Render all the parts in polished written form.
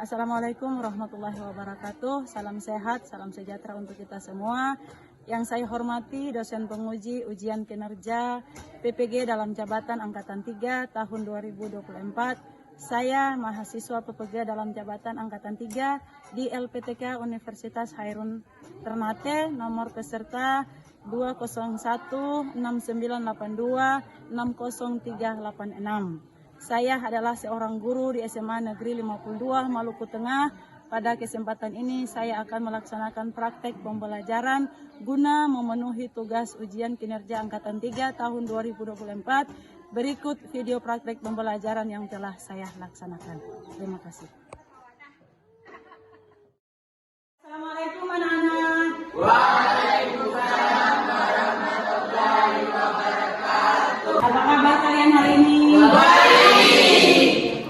Assalamualaikum warahmatullahi wabarakatuh. Salam sehat, salam sejahtera untuk kita semua. Yang saya hormati dosen penguji ujian kinerja PPG dalam jabatan Angkatan 3 tahun 2024. Saya mahasiswa PPG dalam jabatan Angkatan 3 di LPTK Universitas Hairun Ternate, nomor peserta 20169826036. Saya adalah seorang guru di SMA Negeri 52 Maluku Tengah. Pada kesempatan ini saya akan melaksanakan praktek pembelajaran guna memenuhi tugas ujian kinerja Angkatan 3 tahun 2024. Berikut video praktek pembelajaran yang telah saya laksanakan. Terima kasih. Assalamualaikum anak-anak. Waalaikumsalam warahmatullahi wabarakatuh. Apa kabar kalian hari ini? Baik.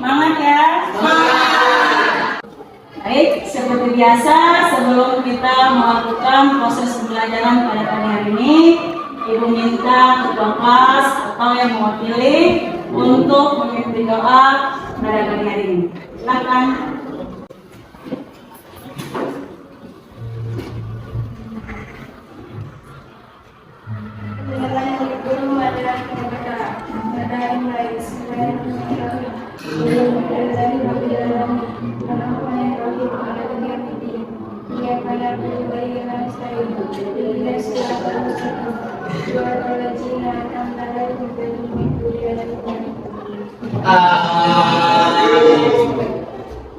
Semangat ya? Semangat. Baik, seperti biasa sebelum kita melakukan proses pembelajaran pada pagi hari ini, Ibu minta ketua kelas atau yang mewakili untuk memimpin doa pada pagi hari ini. Silakan.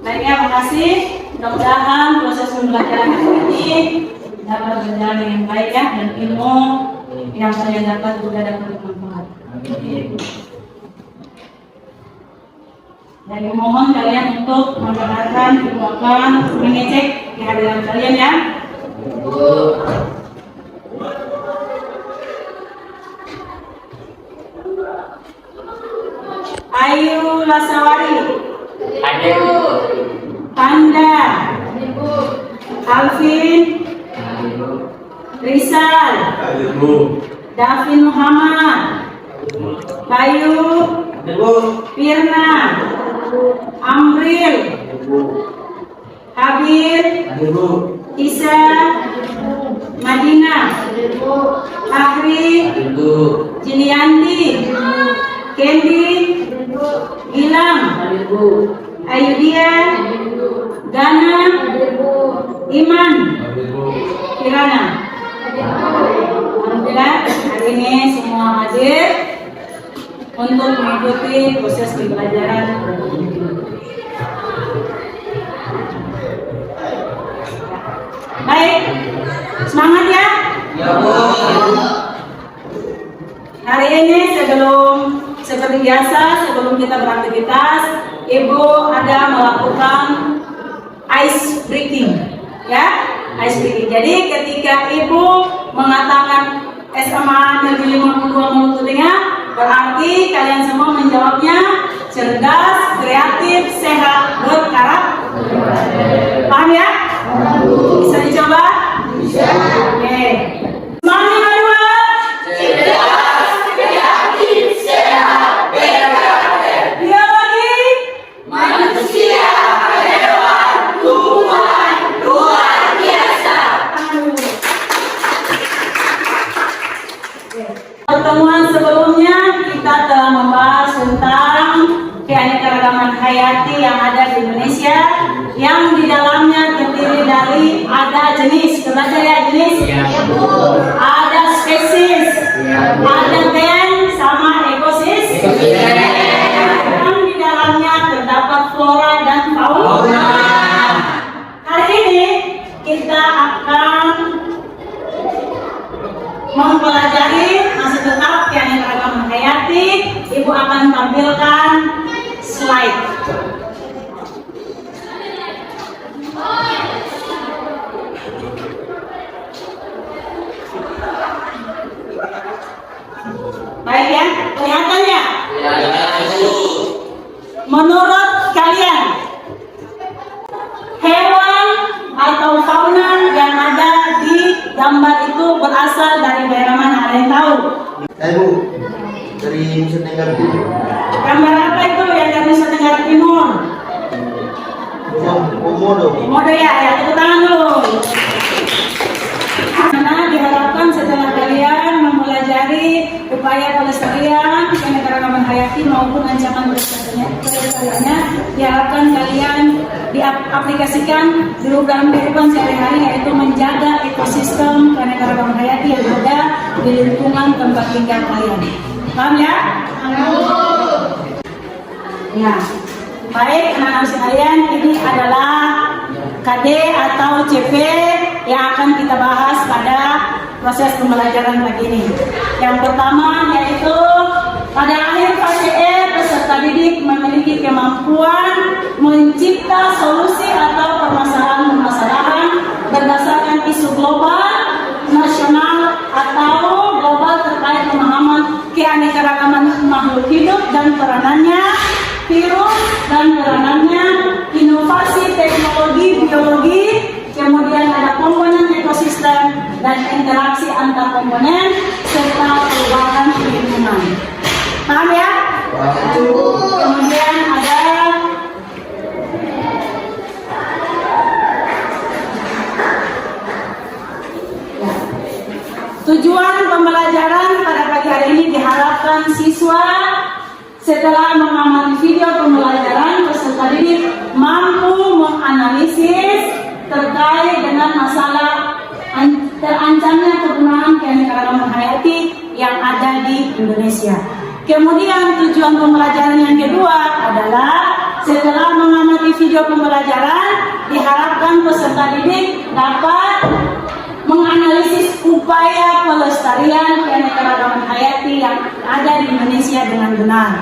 Baiknya, makasih. Mudah-mudahan proses pembelajaran ini dapat berjalan dengan baik ya, dan ilmu yang saya dapat juga dapat bermanfaat. Dan mohon kalian untuk mendengarkan, menguapkan, mengecek kehadiran kalian ya. Ayu Lasawari. Hadir. Panda. Alvin. Rizal. Davin Muhammad. Bayu. Firna. Amril. Habib. Isa. Madinah. Fahri. Jilianti. Kendi. Gilang. Ayudia. Gana. Iman. Kirana. Alhamdulillah hari ini semua hadir untuk mengikuti proses pembelajaran. Baik, semangat ya. Hari ini seperti biasa sebelum kita beraktivitas, Ibu ada melakukan ice breaking, ya, ice breaking. Jadi ketika Ibu mengatakan SMA Negeri 52 Maluku Tengah, berarti kalian semua menjawabnya cerdas, kreatif, sehat, berkarakter. Paham ya? Bisa dicoba? Bisa. Oke. Semangat berdua. Cerdas, kreatif, sehat, berkarakter. Biologi. Manusia, hewan, tumbuhan, luar biasa. Pertemuan sebelumnya kita telah membahas tentang keanekaragaman hayati yang ada di Indonesia, yang di dalamnya terdiri dari ada jenis, belajar ya jenis, ada spesies, ada gen sama ekosistem, yang di dalamnya terdapat flora dan fauna. Hari ini kita akan mempelajari masih tetap keanekaragaman hayati. Ibu akan tampilkan slide. Baik ya, kelihatan ya? Menurut kalian, hewan atau fauna yang ada di gambar itu berasal dari daerah mana? Ada yang tahu? Bu, dari Nusa Tenggara Timur. Gambar apa itu yang dari Nusa Tenggara Timur? Burung. Komodo ya, tepuk tangan dulu. Karena diharapkan setelah kalian mempelajari upaya pelestarian keanekaragaman hayati maupun ancaman pelestariannya, diharapkan kalian diaplikasikan dalam kehidupan sehari-hari, yaitu menjaga ekosistem keanekaragaman hayati yang ada di lingkungan tempat tinggal kalian. Paham ya? Ya, baik anak-anak sekalian, ini adalah KD atau CP yang akan kita bahas pada proses pembelajaran pagi ini. Yang pertama yaitu pada akhir fase E, peserta didik memiliki kemampuan mencipta solusi atau permasalahan-permasalahan berdasarkan isu global, nasional, atau global terkait pemahaman keanekaragaman makhluk hidup dan peranannya, virus dan peranannya, inovasi teknologi biologi, kemudian ada komponen ekosistem dan interaksi antar komponen serta perubahan lingkungan. Paham ya? Kemudian ada tujuan pembelajaran pada pagi hari ini, diharapkan siswa setelah mengamati video pembelajaran, peserta didik mampu menganalisis terkait dengan masalah terancamnya kepunahan keanekaragaman hayati yang ada di Indonesia. Kemudian tujuan pembelajaran yang kedua adalah setelah mengamati video pembelajaran, diharapkan peserta didik dapat menganalisis upaya pelestarian keanekaragaman hayati yang ada di Indonesia dengan benar.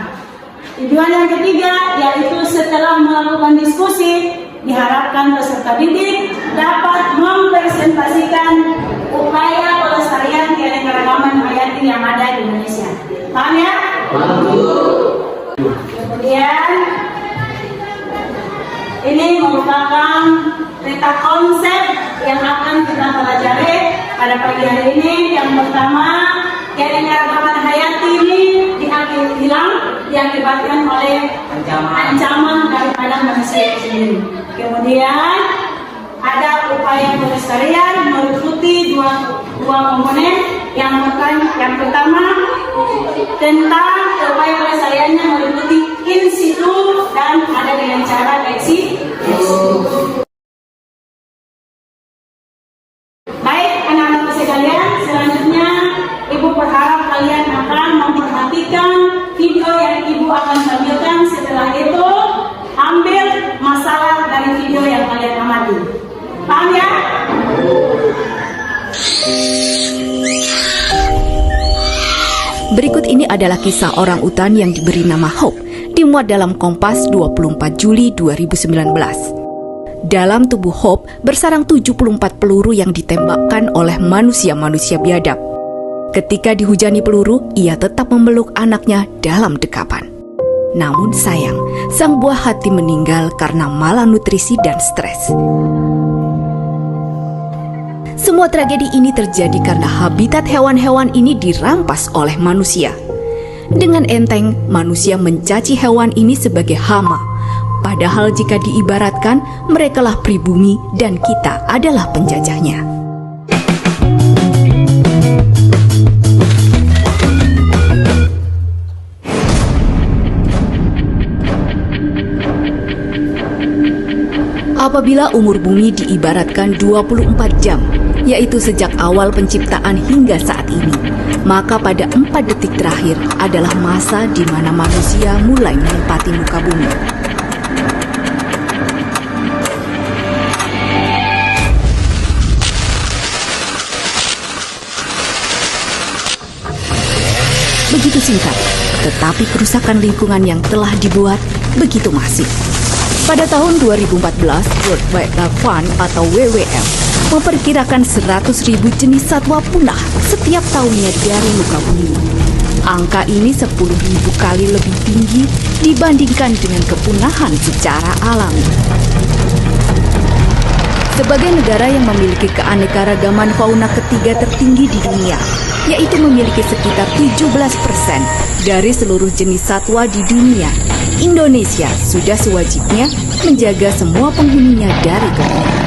Tujuan yang ketiga yaitu setelah melakukan diskusi, diharapkan peserta didik dapat mempresentasikan upaya pelestarian keanekaragaman hayati yang ada di Indonesia. Paham ya? Kemudian ini merupakan peta konsep yang akan kita pelajari pada pagi hari ini. Yang pertama, keanekaragaman hayati ini diakibatkan oleh ancaman daripada manusia sendiri. Kemudian ada upaya pelestarian meliputi dua komponen. Yang pertama tentang upaya pelestariannya meliputi in situ dan ada dengan cara ex situ. Baik anak-anak sekalian, selanjutnya Ibu berharap kalian akan memperhatikan video yang Ibu akan tampilkan. Setelah itu ambil masalah dari video yang kalian amati. Paham ya? Berikut ini adalah kisah orang utan yang diberi nama Hope, dimuat dalam Kompas 24 Juli 2019. Dalam tubuh Hope bersarang 74 peluru yang ditembakkan oleh manusia-manusia biadab. Ketika dihujani peluru, ia tetap memeluk anaknya dalam dekapan. Namun sayang, sang buah hati meninggal karena malnutrisi dan stres. Semua tragedi ini terjadi karena habitat hewan-hewan ini dirampas oleh manusia. Dengan enteng, manusia mencaci hewan ini sebagai hama. Padahal jika diibaratkan, merekalah pribumi dan kita adalah penjajahnya. Apabila umur bumi diibaratkan 24 jam, yaitu sejak awal penciptaan hingga saat ini, maka pada 4 detik terakhir adalah masa di mana manusia mulai menempati muka bumi. Begitu singkat, tetapi kerusakan lingkungan yang telah dibuat begitu masif. Pada tahun 2014, World Wildlife Fund atau WWF memperkirakan 100.000 jenis satwa punah setiap tahunnya dari muka bumi. Angka ini 10.000 kali lebih tinggi dibandingkan dengan kepunahan secara alami. Sebagai negara yang memiliki keanekaragaman fauna ketiga tertinggi di dunia, yaitu memiliki sekitar 17% dari seluruh jenis satwa di dunia, Indonesia sudah sewajibnya menjaga semua penghuninya dari kepunyahan.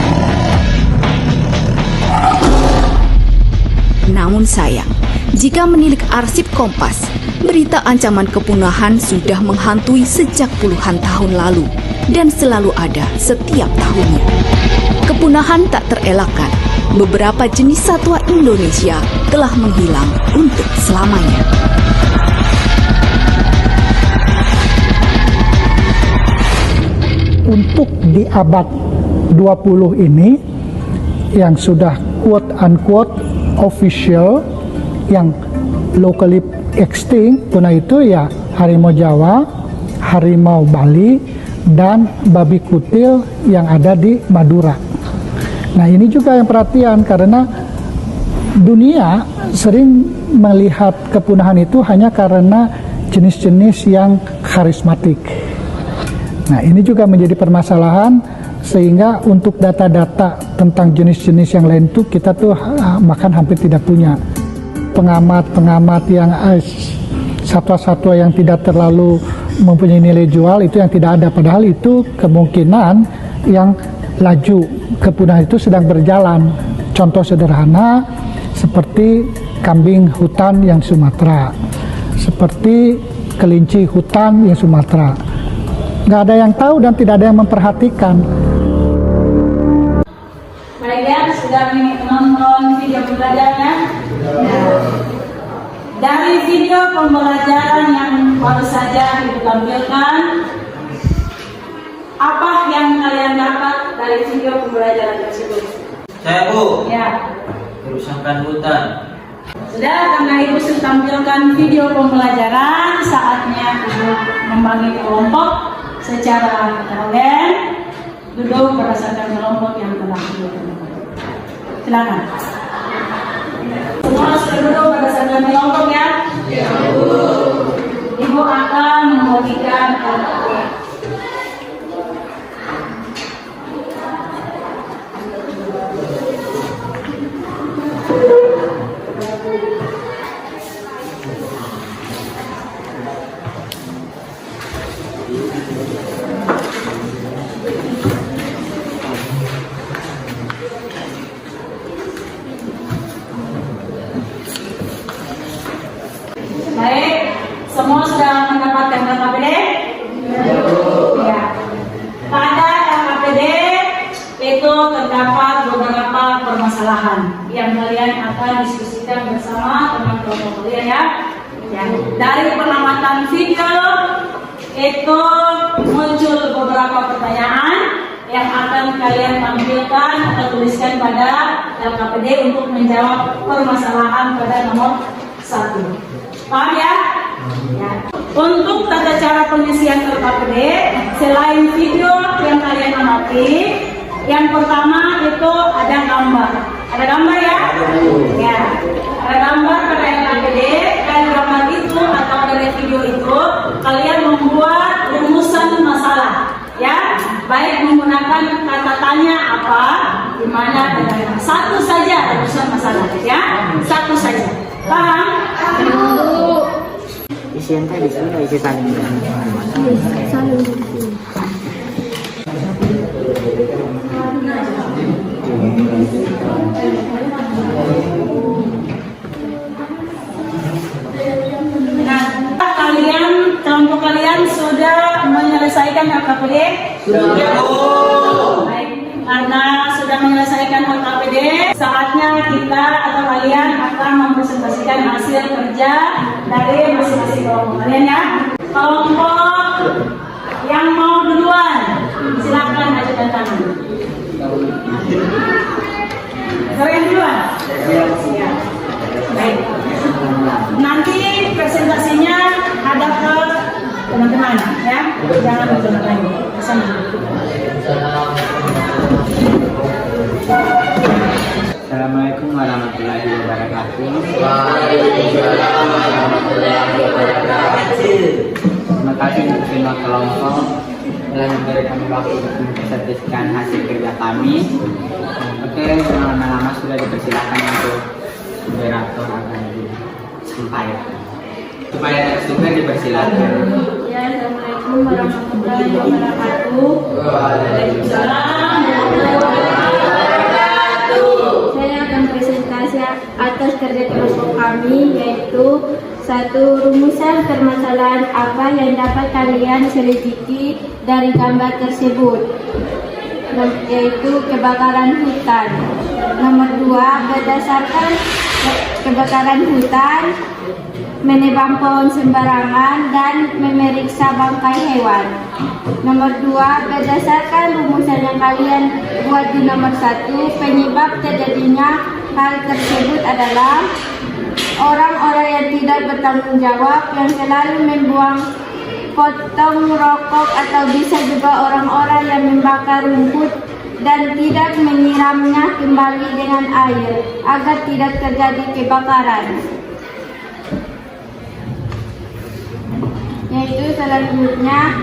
Namun sayang, jika menilik arsip Kompas, berita ancaman kepunahan sudah menghantui sejak puluhan tahun lalu dan selalu ada setiap tahunnya. Kepunahan tak terelakkan, beberapa jenis satwa Indonesia telah menghilang untuk selamanya. Untuk di abad 20 ini yang sudah quote-unquote official, yang locally extinct punah itu ya harimau Jawa, harimau Bali, dan babi kutil yang ada di Madura. Nah ini juga yang perhatian karena dunia sering melihat kepunahan itu hanya karena jenis-jenis yang karismatik. Nah ini juga menjadi permasalahan sehingga untuk data-data tentang jenis-jenis yang lain itu kita tuh bahkan hampir tidak punya. Pengamat-pengamat yang satwa-satwa yang tidak terlalu mempunyai nilai jual itu yang tidak ada, padahal itu kemungkinan yang laju kepunahan itu sedang berjalan. Contoh sederhana seperti kambing hutan yang Sumatera, seperti kelinci hutan yang Sumatera. Nggak ada yang tahu dan tidak ada yang memperhatikan. Baik ya, sudah menonton video pembelajaran. Nah, dari video pembelajaran yang baru saja ditampilkan, apa yang kalian dapat dari video pembelajaran tersebut? Saya Bu, Ya, kerusakan hutan. sudah, karena Ibu sudah tampilkan video pembelajaran, saatnya Ibu membagi kelompok secara elegan, duduk berdasarkan kelompok yang telah ditentukan. Silakan. Semua sudah duduk berdasarkan kelompok ya? Ya, Bu. Ibu akan membagikan kelompok. Baik, semua sudah mendapatkan LKPD? Ya. Pada LKPD itu terdapat beberapa permasalahan yang kalian akan diskusikan bersama teman-teman kalian ya. Ya. Dari pengamatan video itu muncul beberapa pertanyaan yang akan kalian tampilkan atau tuliskan pada LKPD untuk menjawab permasalahan pada nomor 1. Paham ya? Ya. Untuk tata cara pengisian LKPD, selain video yang kalian amati, yang pertama itu ada gambar. Ada gambar ya? Ya. Ada gambar pada LKPD, dan gambar itu atau dari video itu kalian membuat rumusan masalah. Ya, baik menggunakan kata tanya apa, di mana dan satu saja rumusan masalah. Ya, satu saja. Paham? Isian tadi sudah isi saling. Nah, kelompok kalian sudah menyelesaikan LKPD? Sudah. Baik, karena sudah menyelesaikan LKPD, saatnya kita atau kalian akan mempresentasikan hasil kerja dari masing-masing kelompok kalian ya. Kelompok yang mau duluan, silakan ajukan tangan. Kalian duluan? Ya. Baik. Nanti presentasinya hadap ke teman-teman ya, jangan berjalan lagi. Bersama. Assalamualaikum warahmatullahi wabarakatuh. Waalaikumsalam warahmatullahi wabarakatuh. Terima kasih untuk semua kelompok telah memberikan waktu untuk mempresentasikan hasil kerja kami. Oke, lama-lama sudah dipersilakan untuk moderator akan disampaikan. Supaya terstruktur dipersilakan. Ya, Assalamualaikum warahmatullahi wabarakatuh. Waalaikumsalam warahmatullahi wabarakatuh. Saya akan presentasi atas kerja kelompok kami, yaitu satu, rumusan permasalahan apa yang dapat kalian selidiki dari gambar tersebut, yaitu kebakaran hutan. Nomor 2, berdasarkan kebakaran hutan, menebang pohon sembarangan dan memeriksa bangkai hewan. Nomor 2, berdasarkan rumusan yang kalian buat di nomor 1, penyebab terjadinya hal tersebut adalah orang-orang yang tidak bertanggung jawab, yang selalu membuang potong rokok, atau bisa juga orang-orang yang membakar rumput dan tidak menyiramnya kembali dengan air agar tidak terjadi kebakaran. Yaitu selanjutnya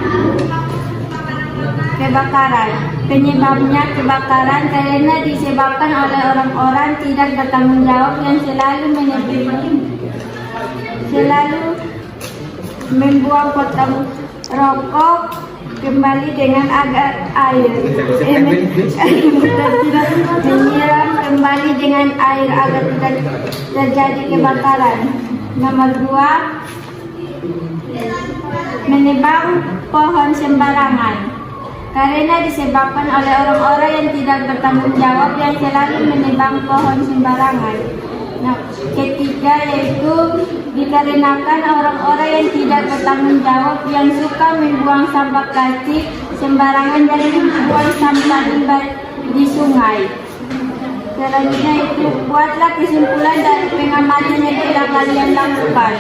kebakaran. Penyebabnya kebakaran karena disebabkan oleh orang-orang tidak bertanggung jawab yang selalu membuang potong rokok kembali dengan air, tidak menyiram kembali dengan air agar tidak terjadi kebakaran. Nomor 2, menebang pohon sembarangan karena disebabkan oleh orang-orang yang tidak bertanggung jawab yang selalu menebang pohon sembarangan. Nah, ketiga yaitu dikarenakan orang-orang yang tidak bertanggung jawab yang suka membuang sampah plastik sembarangan dan membuang sampah di sungai. Selanjutnya itu, buatlah kesimpulan dari pengamatan yang telah kalian lakukan.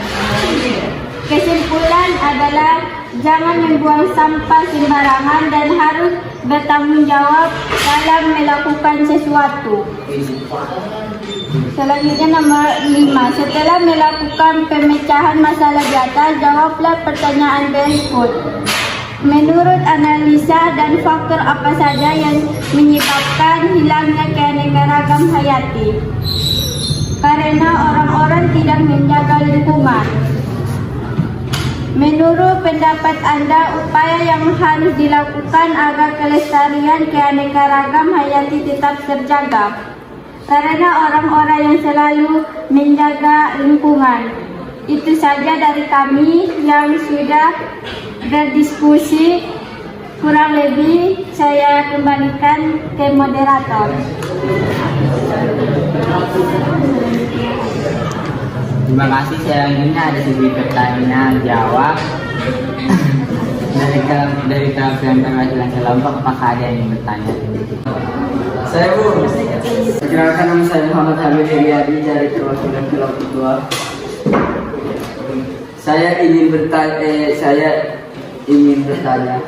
Kesimpulan adalah jangan membuang sampah sembarangan dan harus bertanggung jawab dalam melakukan sesuatu. Selanjutnya nomor 5, setelah melakukan pemecahan masalah di atas, jawablah pertanyaan berikut. Menurut analisa dan faktor apa saja yang menyebabkan hilangnya keanekaragam hayati? Karena orang-orang tidak menjaga lingkungan. Menurut pendapat Anda, upaya yang harus dilakukan agar kelestarian keanekaragam hayati tetap terjaga? Karena orang-orang yang selalu menjaga lingkungan. Itu saja dari kami yang sudah berdiskusi. Kurang lebih saya kembalikan ke moderator. Terima kasih. Selanjutnya ada sesi pertanyaan jawab dari kelompok perwakilan kelompok. Apakah ada yang bertanya? Saya Bu. Perkenalkan, nama saya Muhammad Hamid Heriadi dari perwakilan kelompok 2. Saya ingin bertanya,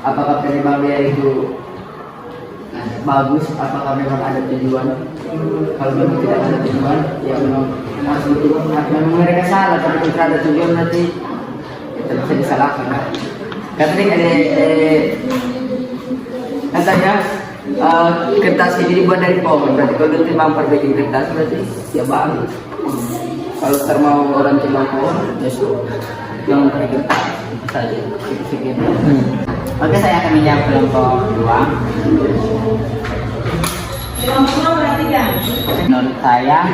apakah penebang liar itu bagus? Apakah memang ada tujuan? Kalau memang tidak ada tujuan, ya memang harus betul. Memang mereka salah, tapi kalau ada tujuan nanti tidak bisa disalahkan. Katanya kertas ini dibuat dari pohon. Berarti kalau dia mau perbaiki kertas berarti ya bagus. Kalau mau orang timbang pohon, justru jangan pakai kertas saja. Sekian. Oke, saya akan menjawab kelompok 2. Menurut saya,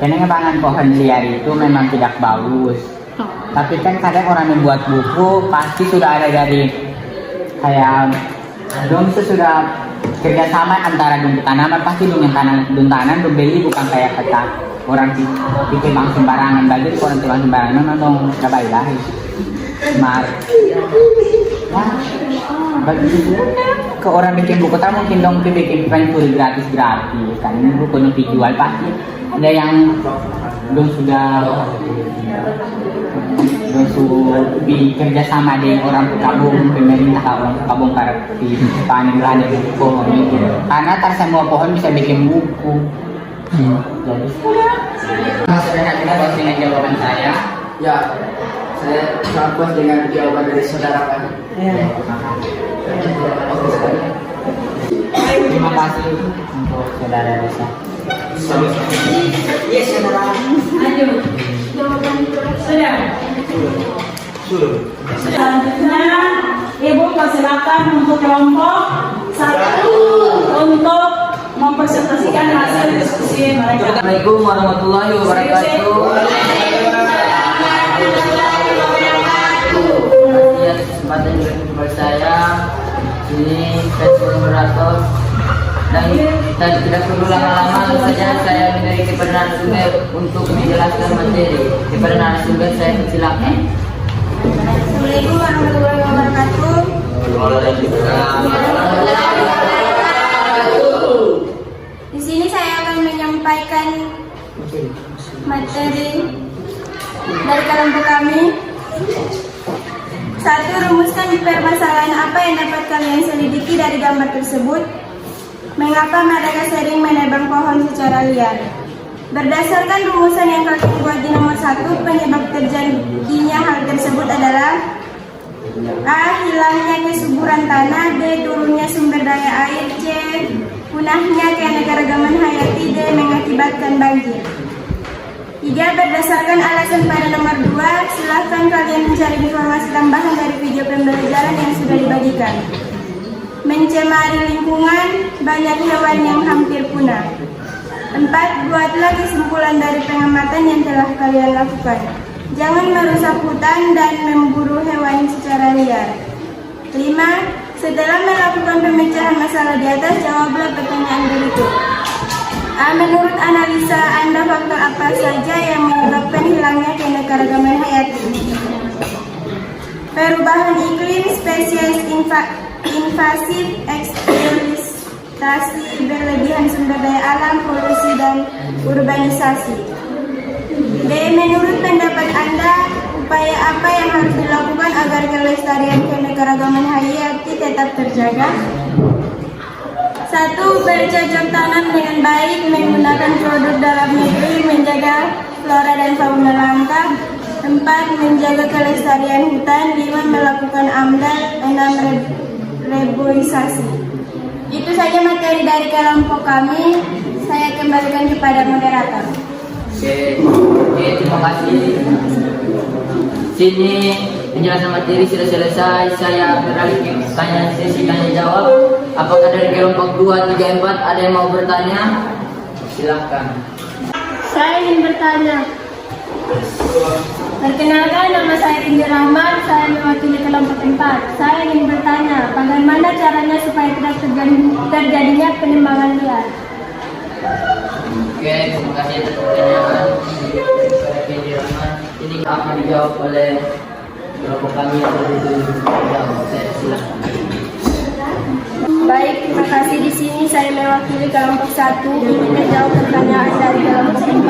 penebangan pohon liar itu memang tidak bagus. Tapi kan kadang orang membuat buku pasti sudah ada dari kayak dong sudah kerjasama antara dong tanaman, pasti dong yang tanam dong beli, bukan kayak kata orang ditebang sembarangan. Bagi orang tebang sembarangan memang dong cabai lah. Mar, bagi ke orang bikin buku tak mungkin dong bikin panturi gratis kan ini bukunya dijual pasti ada yang dong sudah bekerja sama dengan orang Kabung, pemerintah orang Kabung para di panen lahan dan pohon itu. Karena tak semua pohon bisa bikin buku. Jadi, maksudnya kita puas dengan jawaban saya. Ya, saya sangat puas dengan jawaban dari saudara Pak. Terima kasih untuk saudara Risa. Yes, saudara. Ayo. Jawaban sudah. Selanjutnya, Ibu persilakan untuk kelompok 1 untuk mempresentasikan hasil diskusi mereka. Assalamualaikum warahmatullahi wabarakatuh. Ya, kesempatan juga kepada saya. Ini saya moderator. Dan tidak perlu lama-lama, langsung saja saya memiliki kepada narasumber untuk menjelaskan materi. Kepada narasumber saya persilakan. Assalamualaikum warahmatullahi wabarakatuh. Di sini saya akan menyampaikan materi dari kelompok kami. 1. Rumuskan permasalahan apa yang dapat kalian selidiki dari gambar tersebut. Mengapa mereka sering menebang pohon secara liar? Berdasarkan rumusan yang kalian buat di nomor 1, penyebab terjadinya hal tersebut adalah A. Hilangnya kesuburan tanah. B. Turunnya sumber daya air. C. Punahnya keanekaragaman hayati. D. Mengakibatkan banjir. 3. Berdasarkan alasan pada nomor 2, silakan kalian mencari informasi tambahan dari video pembelajaran yang sudah dibagikan. Mencemari lingkungan, banyak hewan yang hampir punah. 4. Buatlah kesimpulan dari pengamatan yang telah kalian lakukan. Jangan merusak hutan dan memburu hewan secara liar. 5. Setelah melakukan pemecahan masalah di atas, jawablah pertanyaan berikut. A. Menurut analisa Anda, faktor apa saja yang menyebabkan hilangnya keanekaragaman hayati? Perubahan iklim, spesies invasif, eksploitasi berlebihan sumber daya alam, polusi, dan urbanisasi. B. Menurut pendapat Anda, upaya apa yang harus dilakukan agar kelestarian keanekaragaman hayati tetap terjaga? 1. Bercocok tanam dengan baik, menggunakan produk dalam negeri, menjaga flora dan fauna langka. 4. Menjaga kelestarian hutan. 5. Melakukan AMDAL. 6. Reboisasi. Itu saja materi dari kelompok kami. Saya kembalikan kepada moderator. Oke, terima kasih. Sini penjelasan materi sudah selesai. Saya beralih ke sesi tanya jawab. Apakah dari kelompok 2, 3, 4 ada yang mau bertanya? Silakan. Saya ingin bertanya. Perkenalkan, nama saya Indi Rahman. Saya mewakili kelompok 4. Saya ingin bertanya, bagaimana caranya supaya tidak terjadinya penembangan liar? Oke, terima kasih atas pertanyaan. Saya Indi Rahman. Ini akan dijawab oleh kelompok kami yang berjawab. Saya silakan. Baik, terima kasih. Di sini saya mewakili kelompok 1 ingin menjawab pertanyaan dari kelompok 4.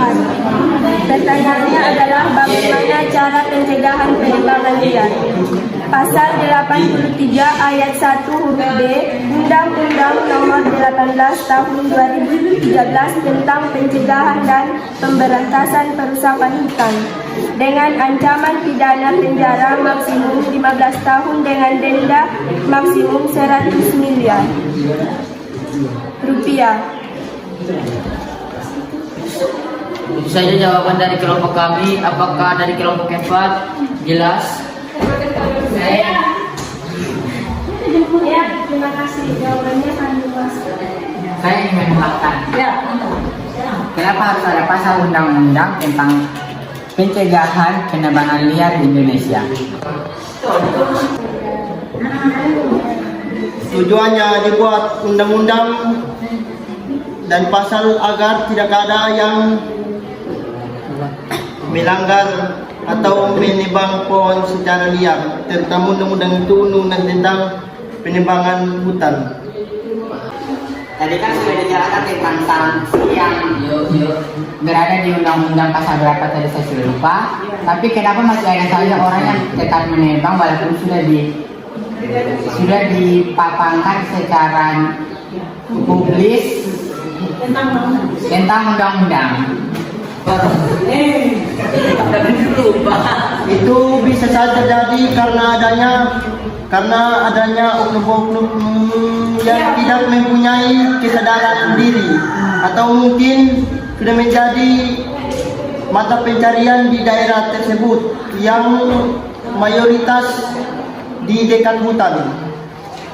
Pertanyaannya adalah bagaimana cara pencegahan penembangan liar? Pasal 83 ayat 1 huruf B Undang-Undang Nomor 18 Tahun 2013 tentang pencegahan dan pemberantasan perusakan hutan dengan ancaman pidana penjara maksimum 15 tahun dengan denda maksimum 100 miliar rupiah. Itu saja jawaban dari kelompok kami. Apakah dari kelompok 4 jelas? Ya, terima kasih. Jawabannya sangat luas. Saya ingin menambahkan. Kenapa harus ada pasal undang-undang tentang pencegahan penembangan liar di Indonesia? Tujuannya dibuat undang-undang dan pasal agar tidak ada yang melanggar atau menebang pohon secara liar, terutama undang-undang itu undang tentang penebangan hutan. Tadi kan sudah dijelaskan tentang sanksi yang berada di undang-undang pasal berapa tadi saya sudah lupa. Tapi kenapa masih ada saja orang yang tetap menebang walaupun sudah dipapankan secara publis tentang undang-undang? Itu bisa saja terjadi karena adanya oknum-oknum yang tidak mempunyai kesadaran diri atau mungkin sudah menjadi mata pencarian di daerah tersebut yang mayoritas di dekat hutan.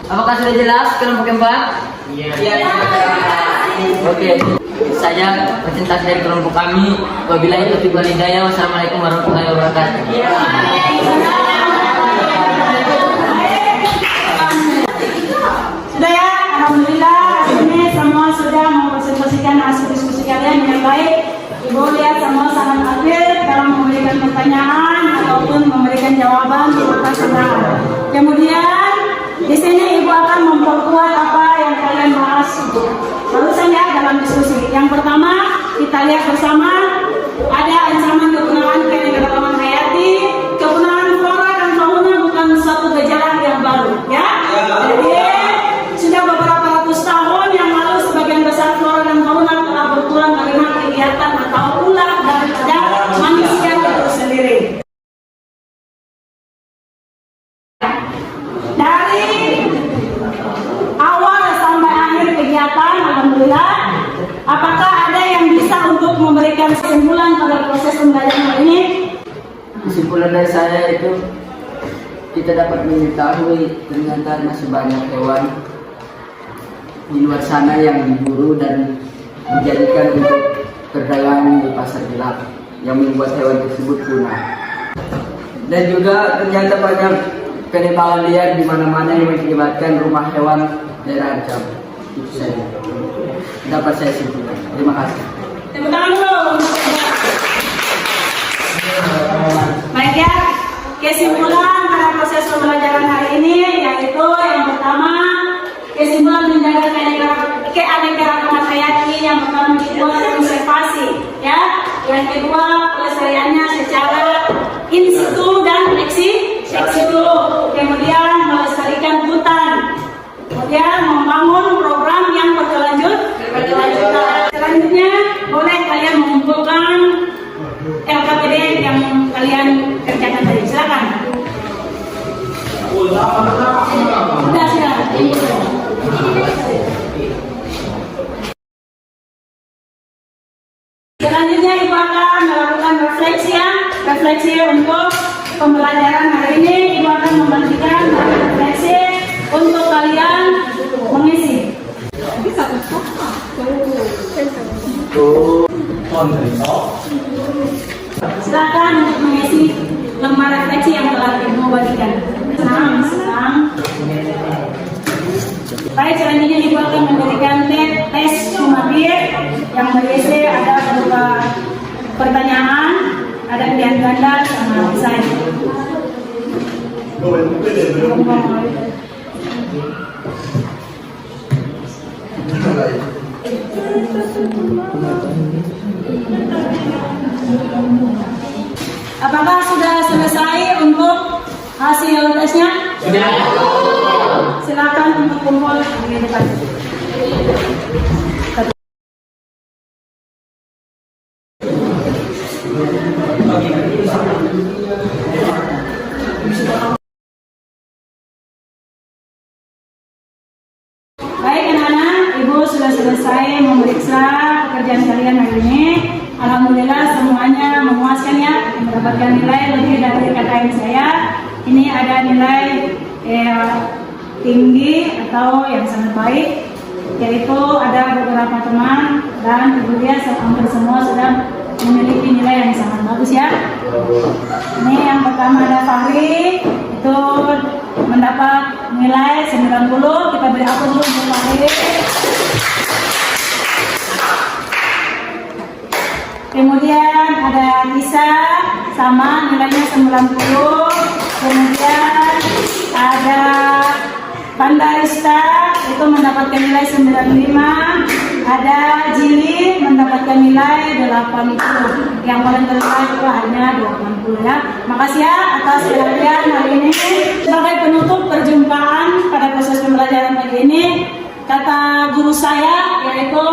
Apakah sudah jelas kelompok keempat? Iya. Oke, saya presentasi dari kelompok kami. Wabillahi taufiq wal hidayah. Wassalamualaikum warahmatullahi wabarakatuh. Sudah ya, alhamdulillah ini semua sudah mempresentasikan hasil diskusi kalian dengan baik. Ibu lihat semua sangat aktif dalam memberikan pertanyaan ataupun memberikan jawaban di atas pertanyaan. Kemudian di sini ibu akan memperkuat apa yang kalian bahas barusan ya dalam diskusi. Yang pertama kita lihat bersama ada ancaman kepunahan keanekaragaman hayati. Kepunahan flora dan fauna bukan suatu gejala yang baru, ya. Jadi sudah beberapa ratus tahun yang lalu sebagian besar flora dan fauna telah berkurang karena kegiatan atau ulah daripada manusia itu sendiri. Dari awal sampai akhir kegiatan, alhamdulillah, apakah ada yang bisa untuk memberikan kesimpulan pada proses pembelajaran ini? Kesimpulan dari saya itu kita dapat mengetahui ternyata masih banyak hewan di luar sana yang diburu dan dijadikan untuk perdagangan di pasar gelap yang membuat hewan tersebut punah. Dan juga ternyata banyak penebangan liar di mana-mana yang mengakibatkan rumah hewan terancam. Itu saja dapat saya simpulkan. Terima kasih. Tepuk tangan dulu. Baik ya, kesimpulan pada proses pembelajaran hari ini yaitu yang pertama kesimpulan menjaga keanekaragaman hayati, yang pertama dibuat konservasi, ya. Yang kedua pelestariannya secara in situ dan ex situ. Kemudian melestarikan hutan. Kemudian membangun program yang berkelanjutan. Selanjutnya boleh kalian mengumpulkan LKPD yang kalian kerjakan tadi. Silakan. Sudah. Selanjutnya ibu akan melakukan refleksi untuk pembelajaran hari ini. Ibu akan membagikan refleksi untuk kalian mengisi. Silakan untuk mengisi lembar refleksi yang telah ibu bagikan. Senang. Baik, selanjutnya ibu akan memberikan tes sumatir yang berisi ada berupa pertanyaan, ada pilihan ganda sama desain. Apakah sudah selesai untuk hasil tesnya? Sudah. Silakan untuk kumpul di depan. Baik anak-anak, ibu sudah selesai memeriksa pekerjaan kalian hari ini. Alhamdulillah semuanya memuaskan ya, mendapatkan nilai lebih dari KKM saya. Ini ada nilai tinggi atau yang sangat baik, yaitu ada beberapa teman dan ibu lihat hampir semua sudah memiliki nilai yang sangat bagus ya. Ini yang pertama ada Fahri, itu mendapat nilai 90. Kita beri aplaus dulu untuk Fahri. Kemudian ada Lisa, sama nilainya 90. Kemudian ada Pandarista, itu mendapatkan nilai 95. Ada Jili mendapatkan nilai 80. Yang paling terbaik itu hanya 80 ya. Makasih ya atas perhatian hari ini. Sebagai penutup perjumpaan pada proses pembelajaran pagi ini, kata guru saya yaitu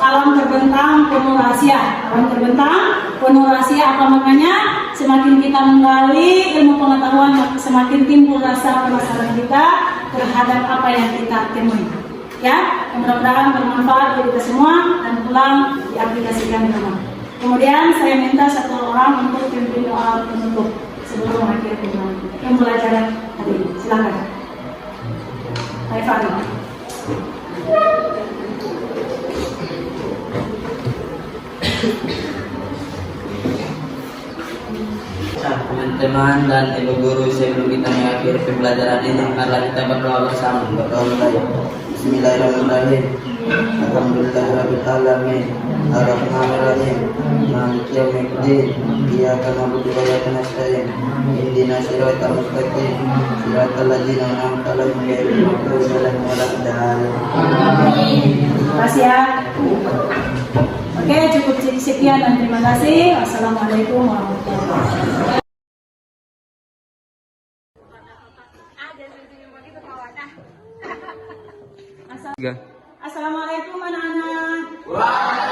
alam terbentang penuh rahasia. Alam terbentang penuh rahasia, apa maknanya? Semakin kita menggali ilmu pengetahuan, semakin timbul rasa penasaran kita terhadap apa yang kita temui. Ya, mudah-mudahan bermanfaat bagi kita semua dan pulang diaplikasikan di rumah. Kemudian saya minta satu orang untuk pimpin doa penutup. sebelum mengakhiri pertemuan kita. Yang mulai acara hari ini, silakan. Hai Fani. Teman-teman dan ibu guru, sebelum kita mengakhiri pembelajaran ini, marilah kita berdoa bersama. Berdoa mulai. Bismillahirrahmanirrahim. Alhamdulillahirabbil alamin. Arrahmanirrahim. Maliki yaumiddin. Iyyaka na'budu wa iyyaka nasta'in. Ihdinas siratal mustaqim. Siratal ladzina an'amta 'alaihim ghairil maghdubi 'alaihim waladdallin. Terima kasih ya. Oke, cukup sekian dan terima kasih. Wassalamualaikum warahmatullahi wabarakatuh. Assalamualaikum anak-anak.